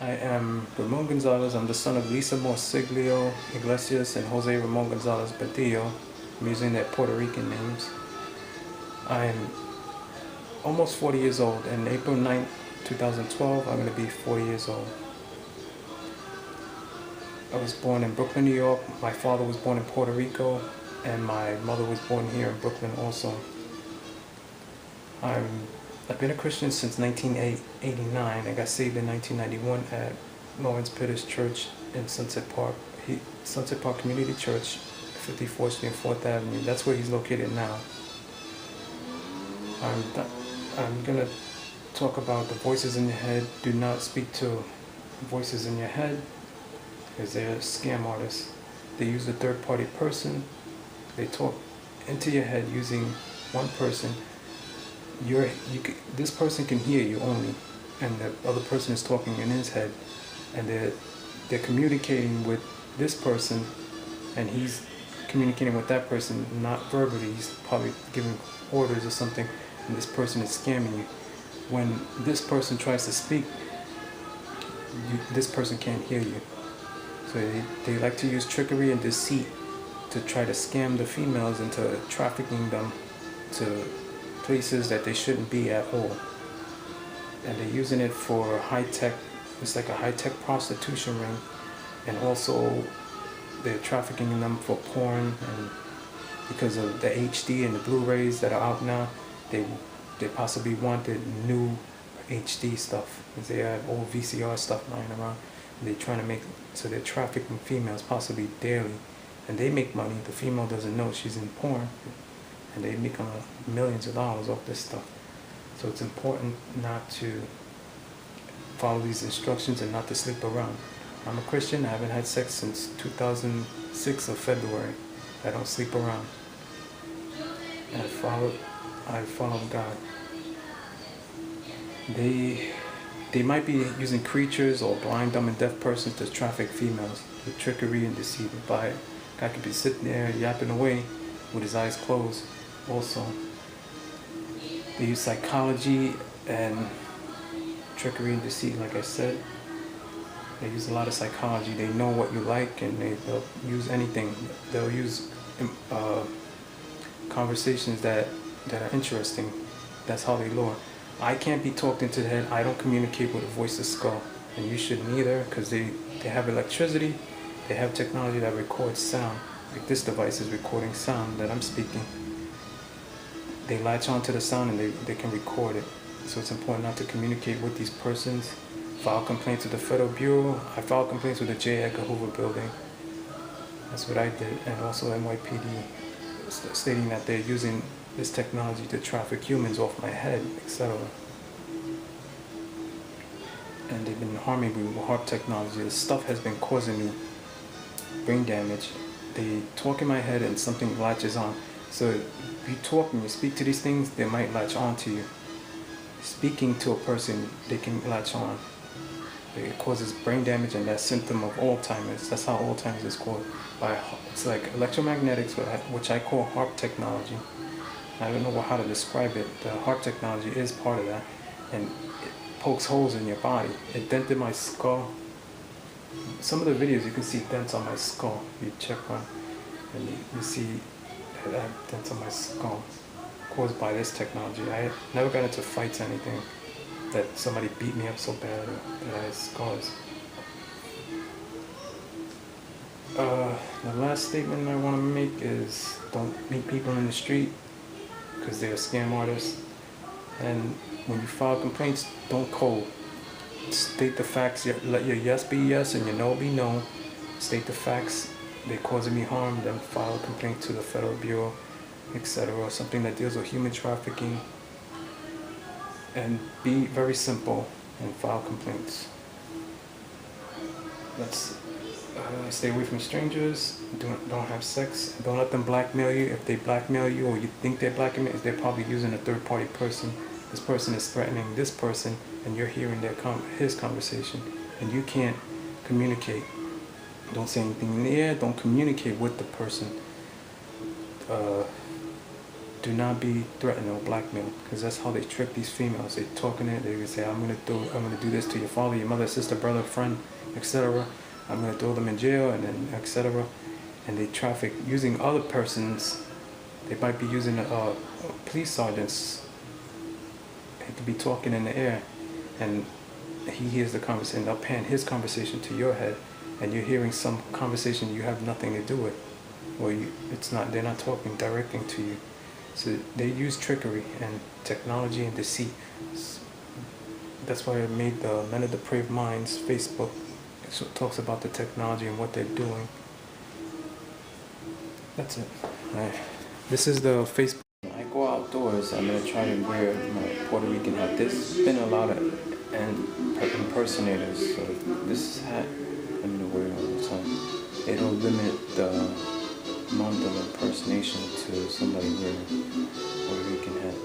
I am Ramon Gonzalez. I'm the son of Lisa Morciglio, Iglesias, and Jose Ramon Gonzalez Badillo. I'm using their Puerto Rican names. I'm almost 40 years old, and April 9th, 2012, I'm going to be 40 years old. I was born in Brooklyn, New York. My father was born in Puerto Rico, and my mother was born here in Brooklyn also. I've been a Christian since 1989. I got saved in 1991 at Lawrence Pitter's Church in Sunset Park. Sunset Park Community Church, 54th Street and 4th Avenue. That's where he's located now. I'm going to talk about the voices in your head. Do not speak to voices in your head, because they're scam artists. They use a third-party person. They talk into your head using one person. This person can hear you only, and the other person is talking in his head, and they're communicating with this person, and he's communicating with that person, not verbally. He's probably giving orders or something, and this person is scamming you. When this person tries to speak, this person can't hear you. So they like to use trickery and deceit to try to scam the females into trafficking them to places that they shouldn't be at all. And they're using it for high-tech, it's like a high-tech prostitution ring, and also they're trafficking them for porn, and because of the HD and the Blu-rays that are out now, they possibly wanted new HD stuff, because they have old VCR stuff lying around, and they're trying to make, so they're trafficking females possibly daily, and they make money. The female doesn't know she's in porn, and they make millions of dollars off this stuff. So it's important not to follow these instructions and not to sleep around. I'm a Christian. I haven't had sex since 2006 of February. I don't sleep around. And I follow God. They might be using creatures or blind, dumb, and deaf persons to traffic females with trickery and deceit. By guy could be sitting there yapping away with his eyes closed. Also, they use psychology and trickery and deceit. Like I said, they use a lot of psychology. They know what you like, and they'll use anything. They'll use conversations that are interesting. That's how they lure. I can't be talked into the head. I don't communicate with a voiceless skull, and you shouldn't either, because they have electricity. They have technology that records sound. Like this device is recording sound that I'm speaking. They latch onto the sound and they can record it. So it's important not to communicate with these persons. File complaints with the Federal Bureau. I filed complaints with the J. Edgar Hoover building. That's what I did. And also NYPD, stating that they're using this technology to traffic humans off my head, etc. And they've been harming me with HARP technology. This stuff has been causing me brain damage. They talk in my head and something latches on. So if you talk and you speak to these things, they might latch on to you. Speaking to a person, they can latch on. It causes brain damage, and that symptom of Alzheimer's. That's how Alzheimer's is called. It's like electromagnetics, which I call HARP technology. I don't know how to describe it. The HARP technology is part of that, and it pokes holes in your body. It dented my skull. Some of the videos you can see dents on my skull. You check one, and you see that I have dents on my skull caused by this technology. I never got into fights or anything that somebody beat me up so bad that I had scars. The last statement I want to make is don't meet people in the street, because they're scam artists. And when you file complaints, don't code. State the facts. Let your yes be yes and your no be no. State the facts. They're causing me harm. Then file a complaint to the Federal Bureau, etc. Or something that deals with human trafficking. And be very simple and file complaints. Stay away from strangers. Don't have sex. Don't let them blackmail you. If they blackmail you, or you think they're blackmailing, they're probably using a third-party person. This person is threatening this person, and you're hearing his conversation, and you can't communicate. Don't say anything in the air. Don't communicate with the person. do not be threatened or blackmailed, because that's how they trick these females. They talking it. They can say, I'm gonna do this to your father, your mother, sister, brother, friend, etc. I'm gonna throw them in jail, and then etc. And they traffic using other persons. They might be using police sergeants. He could be talking in the air, and he hears the conversation. They'll pan his conversation to your head, and you're hearing some conversation you have nothing to do with, or they're not talking directly to you. So they use trickery and technology and deceit. That's why I made the Men of Depraved Minds Facebook. So it talks about the technology and what they're doing. That's it. This is the Facebook. I go outdoors, I'm gonna try to wear my Puerto Rican hat. There's been a lot of impersonators, so this hat I'm gonna wear it all the time. It'll limit the amount of impersonation to somebody wearing a Puerto Rican hat.